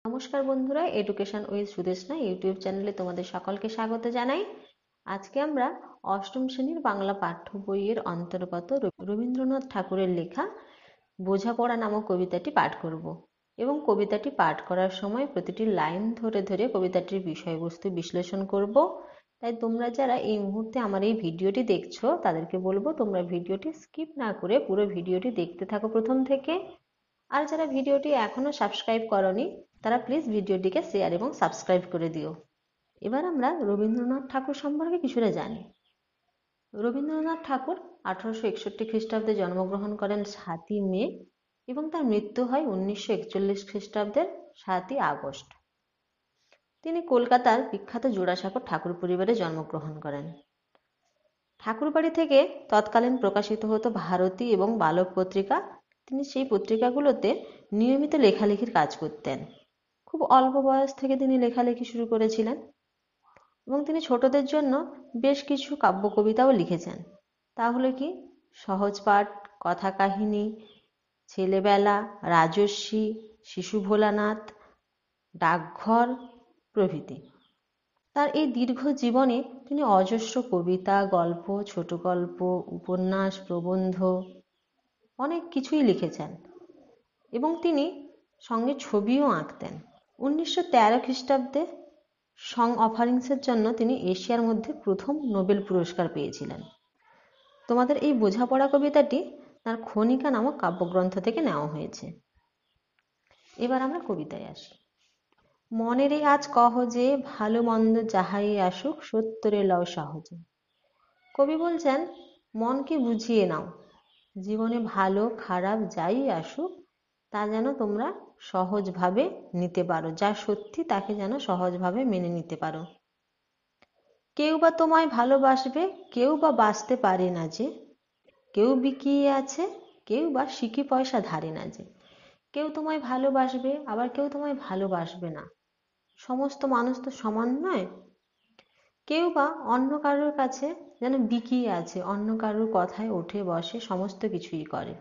নমস্কার বন্ধুরা, education with Sudeshna YouTube চ্যানেলে তোমাদের সকলকে স্বাগত জানাই। আজকে আমরা অষ্টম শ্রেণীর বাংলা পাঠ্য বইয়ের অন্তর্গত রবীন্দ্রনাথ ঠাকুরের লেখা বোঝাপড়া নামক কবিতাটি পাঠ করব এবং কবিতাটি পাঠ করার সময় প্রতিটি লাইন ধরে ধরে কবিতাটির বিষয়বস্তু বিশ্লেষণ করব। তাই তোমরা যারা এই মুহূর্তে আমার এই ভিডিওটি দেখছো তাদেরকে বলবো তোমরা ভিডিওটি স্কিপ না করে পুরো ভিডিওটি দেখতে থাকো প্রথম থেকে। আর যারা ভিডিওটি এখনো সাবস্ক্রাইব করনি তারা প্লিজ ভিডিওটিকে শেয়ার এবং সাবস্ক্রাইব করে দিও। এবার আমরা রবীন্দ্রনাথ ঠাকুর সম্পর্কে কিছুটা জানি। রবীন্দ্রনাথ ঠাকুর 1861 খ্রিস্টাব্দে জন্মগ্রহণ করেন 7ই মে এবং তার মৃত্যু হয় 1941 খ্রিস্টাব্দের 7ই আগস্ট। তিনি কলকাতার বিখ্যাত জোড়াসাঁকোর ঠাকুর পরিবারে জন্মগ্রহণ করেন। ঠাকুরবাড়ি থেকে তৎকালীন প্রকাশিত হতো ভারতী এবং বালক পত্রিকা। তিনি সেই পত্রিকাগুলোতে নিয়মিত লেখালেখির কাজ করতেন। খুব অল্প বয়স থেকে তিনি লেখালেখি শুরু করেছিলেন এবং তিনি ছোটদের জন্য বেশ কিছু কাব্য কবিতাও লিখেছেন। তাহলে কি সহজ পাঠ, কথা কাহিনী, ছেলেবেলা, রাজর্ষি, শিশু ভোলানাথ, ডাকঘর প্রভৃতি। তার এই দীর্ঘ জীবনে তিনি অজস্র কবিতা, গল্প, ছোট গল্প, উপন্যাস, প্রবন্ধ অনেক কিছুই লিখেছেন এবং তিনি সঙ্গে ছবিও আঁকতেন। 1913 খ্রিস্টাব্দে সং অফারিংসের জন্য তিনি এশিয়ার মধ্যে প্রথম নোবেল পুরস্কার পেয়েছিলেন। তোমাদের এই বোঝাপড়া কবিতাটি তার খনিকা নামক কাব্যগ্রন্থ থেকে নেওয়া হয়েছে। এবার আমরা কবিতায় আসি। মনেরে আজ কহ যে ভালো মন্দ যাহাই আসুক সত্তরে লও সহজে। কবি বলছেন মনকে বুঝিয়ে নাও, জীবনে ভালো খারাপ যাই আসুক তা যেন তোমরা সহজভাবে নিতে পারো, যা সত্যি তাকে যেন সহজভাবে মেনে নিতে পারো। কেউ বা তোমায় ভালোবাসবে, কেউ বা বাঁচতে পারে না যে, কেউ বিকিয়ে আছে, কেউ বা সিকি পয়সা ধারে না যে। কেউ তোমায় ভালোবাসবে, আবার কেউ তোমায় ভালোবাসবে না। সমস্ত মানুষ তো সমান নয়। কেউ বা অন্য কারোর কাছে যেন বিকিয়ে আছে, অন্য কারোর কথায় ওঠে বসে, সমস্ত কিছুই করে।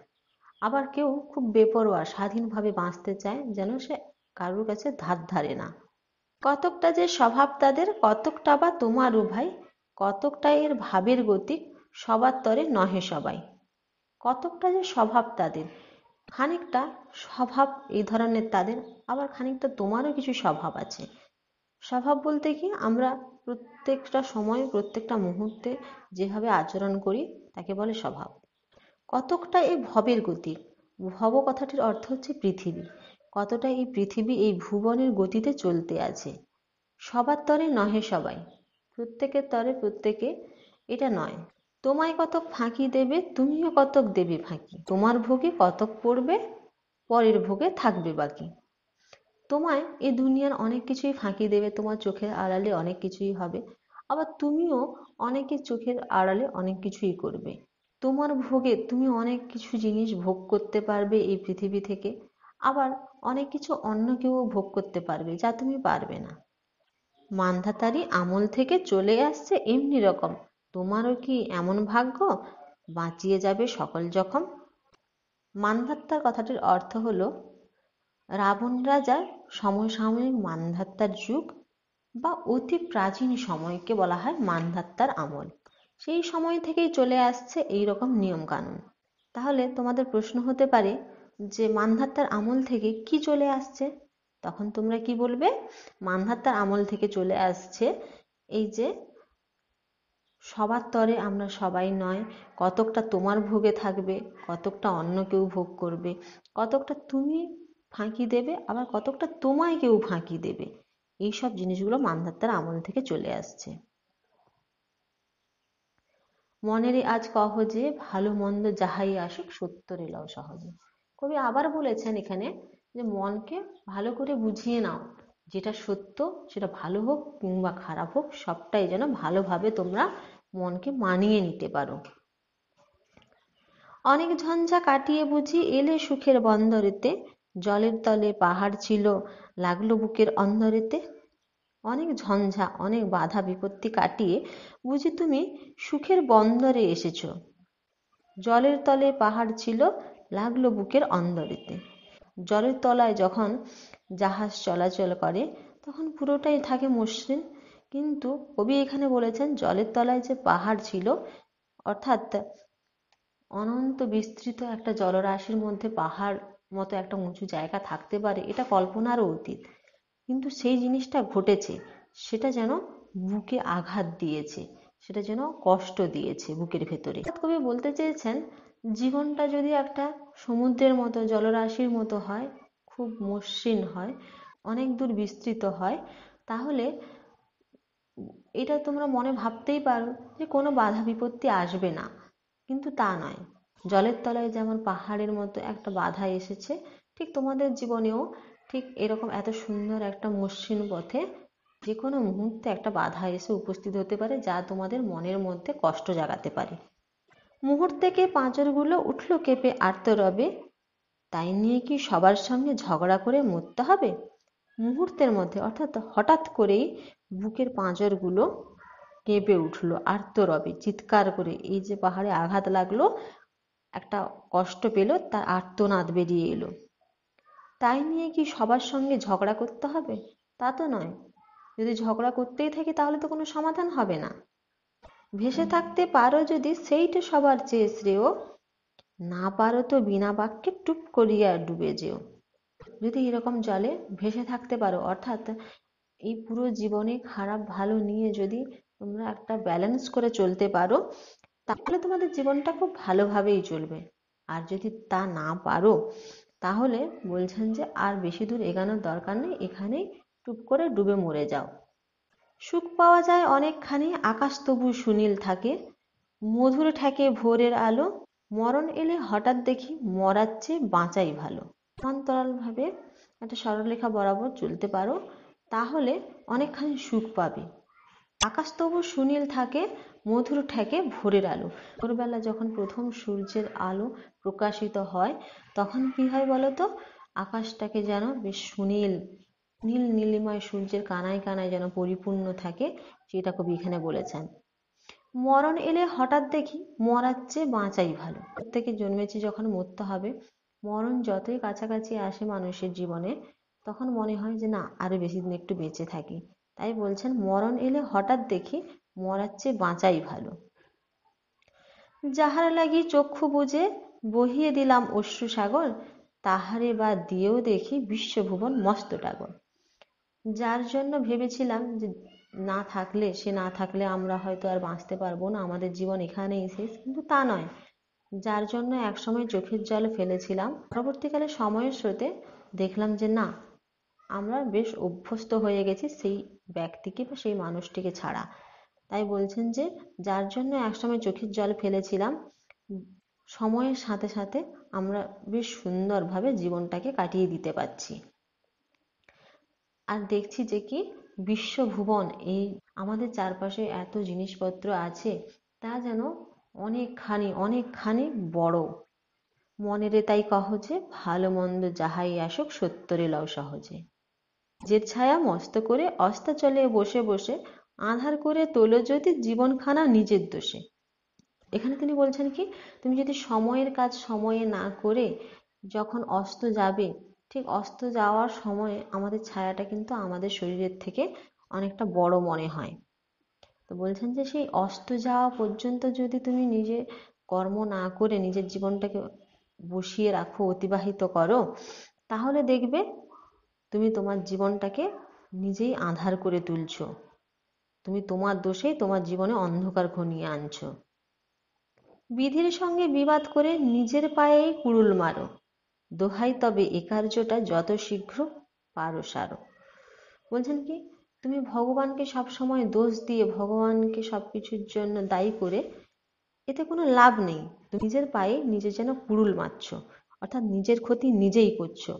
আবার কেউ খুব বেপরোয়া, স্বাধীনভাবে বাঁচতে চায়, যেন সে কারোর কাছে ধার ধারে না। কতকটা যে স্বভাব তাদের, কতকটা বা তোমারও ভাই, কতকটা এর ভাবের গতিক, সবার তরে নহে সবাই। কতকটা যে স্বভাব তাদের, খানিকটা স্বভাব এই ধরনের তাদের, আবার খানিকটা তোমারও কিছু স্বভাব আছে। স্বভাব বলতে কি, আমরা প্রত্যেকটা সময় প্রত্যেকটা মুহূর্তে যেভাবে আচরণ করি তাকে বলে স্বভাব। কতকটা এই ভবের গতি, ভব কথাটির অর্থ হচ্ছে পৃথিবী। কতটা এই পৃথিবী এই ভুবনের গতিতে চলতে আছে। সবার তরে নহে সবাই, প্রত্যেকের তরে প্রত্যেকে এটা নয়। তোমায় কতক ফাঁকি দেবে, তুমিও কতক দেবে ফাঁকি। তোমার ভোগে কতক পড়বে, পরের ভোগে থাকবে বাকি। তোমায় এই দুনিয়ার অনেক কিছুই ফাঁকি দেবে, তোমার চোখের আড়ালে অনেক কিছুই হবে, আবার তুমিও অনেকের চোখের আড়ালে অনেক কিছুই করবে। তোমার ভোগে তুমি অনেক কিছু জিনিস ভোগ করতে পারবে এই পৃথিবী থেকে, আবার অনেক কিছু অন্য কেউ ভোগ করতে পারবে যা তুমি পারবে না। মান্ধাতারি আমল থেকে চলে আসছে এমনি রকম, তোমারও কি এমন ভাগ্য, বাঁচিয়ে যাবে সকল জখম। মান্ধাত্তার কথাটির অর্থ হলো রাবণ রাজার সমসাময়িক মান্ধাত্তার যুগ বা অতি প্রাচীন সময়কে বলা হয় মান্ধাত্তার আমল। সেই সময় থেকেই চলে আসছে এই রকম নিয়ম কানুন। তাহলে তোমাদের প্রশ্ন হতে পারে যে মান্ধাত্তার আমল থেকে কি চলে আসছে? তখন তোমরা কি বলবে? মান্ধাত্তার আমল থেকে চলে আসছে এই যে সবার তরে আমরা সবাই নয়, কতকটা তোমার ভোগে থাকবে, কতকটা অন্য কেউ ভোগ করবে, কতকটা তুমি ফাঁকি দেবে, আবার কতকটা তোমায় কেউ ফাঁকি দেবে। এইসব জিনিসগুলো মান্ধাত্তার আমল থেকে চলে আসছে। মনেরে আজ কহ যে ভালো মন্দ যাহাই আসুক সত্তরে লও সহজে। কবি আবার বলেছেন এখানে যে মনকে ভালো করে বুঝিয়ে নাও, যেটা সত্য সেটা ভালো হোক কিংবা খারাপ হোক সবটাই যেন ভালোভাবে তোমরা মনকে মানিয়ে নিতে পারো। অনেক ঝঞ্ঝা কাটিয়ে বুঝি এলে সুখের বন্দরেতে, জলের তলে পাহাড় ছিল লাগলো বুকের অন্দরেতে। অনেক ঝঞ্ঝা, অনেক বাধা বিপত্তি কাটিয়ে বুঝি তুমি সুখের বন্দরে এসেছো, জলের তলে পাহাড় ছিল লাগলো বুকের অন্দরেতে। জলের তলায় যখন জাহাজ চলাচল করে তখন পুরোটাই থাকে মসৃণ, কিন্তু কবি এখানে বলেছেন জলের তলায় যে পাহাড় ছিল, অর্থাৎ অনন্ত বিস্তৃত একটা জলরাশির মধ্যে পাহাড় মতো একটা উঁচু জায়গা থাকতে পারে, এটা কল্পনারও অতীত। কিন্তু সেই জিনিসটা ঘটেছে, সেটা যেন বুকে আঘাত দিয়েছে, সেটা যেন কষ্ট দিয়েছে বুকের ভেতরে। কবি বলতে চেয়েছেন জীবনটা যদি একটা সমুদ্রের মতো জলরাশির মতো হয়, খুব মসৃণ হয়, অনেক দূর বিস্তৃত হয়, তাহলে এটা তোমরা মনে ভাবতেই পারো যে কোনো বাধা বিপত্তি আসবে না, কিন্তু তা নয়। জলের তলায় যেমন পাহাড়ের মতো একটা বাধা এসেছে, ঠিক তোমাদের জীবনেও ঠিক এরকম এত সুন্দর একটা মসৃণ পথে যে কোনো মুহূর্তে একটা বাধা এসে উপস্থিত হতে পারে, যা তোমাদের মনের মধ্যে কষ্ট জাগাতে পারে। মুহূর্তেকে পাঁজরগুলো উঠল কেঁপে আর্তরবে, তাই নিয়ে কি সবার সঙ্গে ঝগড়া করে মরতে হবে? মুহূর্তের মধ্যে অর্থাৎ হঠাৎ করেই বুকের পাঁজরগুলো কেঁপে উঠলো আর্তরবে, চিৎকার করে। এই যে পাহাড়ে আঘাত লাগলো, একটা কষ্ট পেল, তার আর্তনাদ বেরিয়ে এলো। তাই নিয়ে কি সবার সঙ্গে ঝগড়া করতে হবে? তা তো নয়। যদি ঝগড়া করতেই থাকি তাহলে তো কোনো সমাধান হবে না। ভেসে থাকতে পারো যদি সেইটা সবার চেয়ে শ্রেয়, না পারো তো বিনা বাক্যে টুপ করিয়া ডুবে যেও। যদি এরকম জলে ভেসে থাকতে পারো, অর্থাৎ এই পুরো জীবনে খারাপ ভালো নিয়ে যদি তোমরা একটা ব্যালেন্স করে চলতে পারো, তাহলে তোমাদের জীবনটা খুব ভালোভাবেই চলবে। আর যদি তা না পারো, তাহলে বলছেন যে আর বেশি দূর এগোনোর দরকার নেই, এখানেই টুপ করে ডুবে মরে যাও। সুখ পাওয়া যায় অনেকখানি, আকাশ তবু সুনীল থাকে, মধুর ঠেকে ভোরের আলো, মরণ এলে হঠাৎ দেখি মরার চেয়ে বাঁচাই ভালো। সমান্তরালভাবে একটা সরলরেখা বরাবর চলতে পারো, তাহলে অনেকখানি সুখ পাবে। আকাশ তবু সুনীল থাকে, মধুর ঠেকে ভোরের আলো। ভোরবেলা যখন প্রথম সূর্যের আলো প্রকাশিত হয়, তখন কি হয় বলতো? আকাশটাকে যেন বেশ সুনীল, নীল নীলিমায় সূর্যের কানায় কানায় যেন পরিপূর্ণ থাকে, সেটা কবি এখানে বলেছেন। মরণ এলে হঠাৎ দেখি মরার চেয়ে বাঁচাই ভালো। প্রত্যেকে জন্মেছি যখন মরতে হবে, মরণ যতই কাছাকাছি আসে মানুষের জীবনে, তখন মনে হয় যে না, আরো বেশি দিন একটু বেঁচে থাকি। তাই বলছেন মরণ এলে হঠাৎ দেখি মরার চেয়ে বাঁচাই ভালো। যাহার লাগি চক্ষু বুজে বহিয়ে দিলাম অশ্রু সাগর, তাহারে বা দিয়েও দেখি বিশ্বভুবন মস্ত টাগর। যার জন্য ভেবেছিলাম যে না থাকলে, সে না থাকলে আমরা হয়তো আর বাঁচতে পারবো না, আমাদের জীবন এখানেই শেষ, কিন্তু তা নয়। যার জন্য একসময় চোখের জল ফেলেছিলাম, পরবর্তীকালে সময়ের স্রোতে দেখলাম যে না, আমরা বেশ অভ্যস্ত হয়ে গেছি সেই ব্যক্তিকে বা সেই মানুষটিকে ছাড়া। তাই বলছেন যে যার জন্য একসময় চোখের জল ফেলেছিলাম, সময়ের সাথে সাথে আমরা বেশ সুন্দরভাবে জীবনটাকে কাটিয়ে দিতে পারছি। আর দেখছি যে কি বিশ্বভুবন, এই আমাদের চারপাশে এত জিনিসপত্র আছে, তা যেন অনেকখানি অনেকখানি বড়। মনেরে তাই কহছে, ভালো মন্দ যাহাই আসুক সত্যরে লও সহজে। যে ছায়া মস্ত করে অস্তাচলে বসে বসে, আঁধার করে তোলো যদি জীবনখানা নিজের দোষে। এখানে তিনি বলছেন কি, তুমি যদি সময়ের কাজ সময়ে না করে যখন অস্ত যাবে, ঠিক অস্ত যাওয়ার সময়ে আমাদের ছায়াটা কিন্তু আমাদের শরীরের থেকে অনেকটা বড় মনে হয়। তো বলছেন যে সেই অস্ত যাওয়া পর্যন্ত যদি তুমি নিজে কর্ম না করে নিজের জীবনটাকে বসিয়ে রাখো, অতিবাহিত করো, তাহলে দেখবে তুমি তোমার জীবনটাকে নিজেই আঁধার করে তুলছো। তুমি তোমার দোষেই তোমার জীবনে অন্ধকার ঘনিয়ে আনছো। বিধির সঙ্গে বিবাদ করে নিজের পায়েই কুড়ুল মারো, দোহাই তবে এ কার্যটা যত শীঘ্র পারো সারো। বলছেন কি, তুমি ভগবানকে সবসময় দোষ দিয়ে ভগবানকে সবকিছুর জন্য দায়ী করে এতে কোনো লাভ নেই। তুমি নিজের পায়ে নিজে যেন কুড়ুল মারছো, অর্থাৎ নিজের ক্ষতি নিজেই করছো।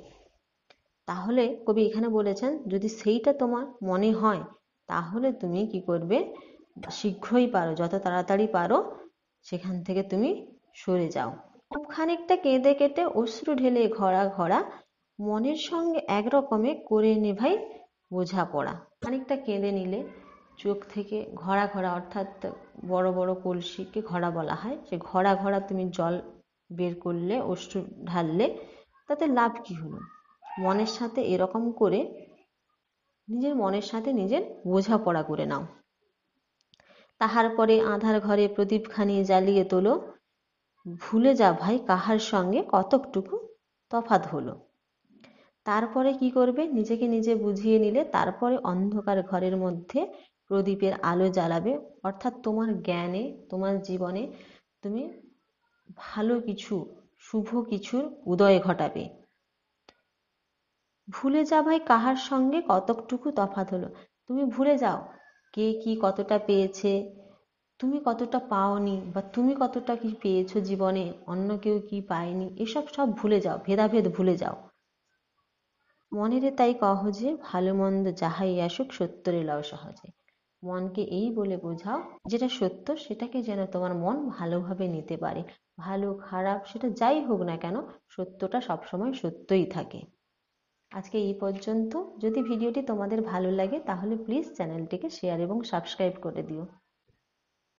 তাহলে কবি এখানে বলেছেন যদি সেইটা তোমার মনে হয়, তাহলে তুমি কি করবে, শীঘ্রই পারো, যত তাড়াতাড়ি পারো সেখান থেকে তুমি সরে যাও। খুব খানিকটা কেঁদে কেটে অশ্রু ঢেলে ঘরা ঘরা, মনের সঙ্গে একরকমে করে নে ভাই বোঝাপড়া। খানিকটা কেঁদে নিলে চোখ থেকে ঘরা ঘরা, অর্থাৎ বড় বড় কলসিকে ঘড়া বলা হয়, সে ঘড়া ঘড়া তুমি জল বের করলে, অশ্রু ঢাললে, তা তাতে লাভ কি হলো? মনের সাথে এরকম করে নিজের মনের সাথে নিজের বোঝাপড়া করে নাও। তাহার পরে আঁধার ঘরে প্রদীপখানি জ্বালিয়ে তোলো, ভুলে যা ভাই কাহার সঙ্গে কতকটুকু তফাৎ হলো। তারপরে কি করবে? নিজেকে নিজে বুঝিয়ে নিলে তারপরে অন্ধকার ঘরের মধ্যে প্রদীপের আলো জ্বালাবে, অর্থাৎ তোমার জ্ঞানে, তোমার জীবনে তুমি ভালো কিছু, শুভ কিছুর উদয় ঘটাবে। ভুলে যা ভাই কাহার সঙ্গে কতকটুকু তফাৎ হলো। তুমি ভুলে যাও কে কি কতটা পেয়েছে, তুমি কতটা পাওনি, বা তুমি কতটা কি পেয়েছো জীবনে, অন্য কেউ কি পায়নি, এসব সব ভুলে যাও, ভেদাভেদ ভুলে যাও। মনেরে তাই কহ যে ভালো মন্দ যাহাই আসুক সত্যরে লও সহজে। মনকে এই বলে বোঝাও যেটা সত্য সেটাকে যেন তোমার মন ভালোভাবে নিতে পারে। ভালো খারাপ সেটা যাই হোক না কেন, সত্যটা সবসময় সত্যই থাকে। আজকে এই পর্যন্ত। যদি ভিডিওটি তোমাদের ভালো লাগে তাহলে প্লিজ চ্যানেলটিকে শেয়ার এবং সাবস্ক্রাইব করে দিও।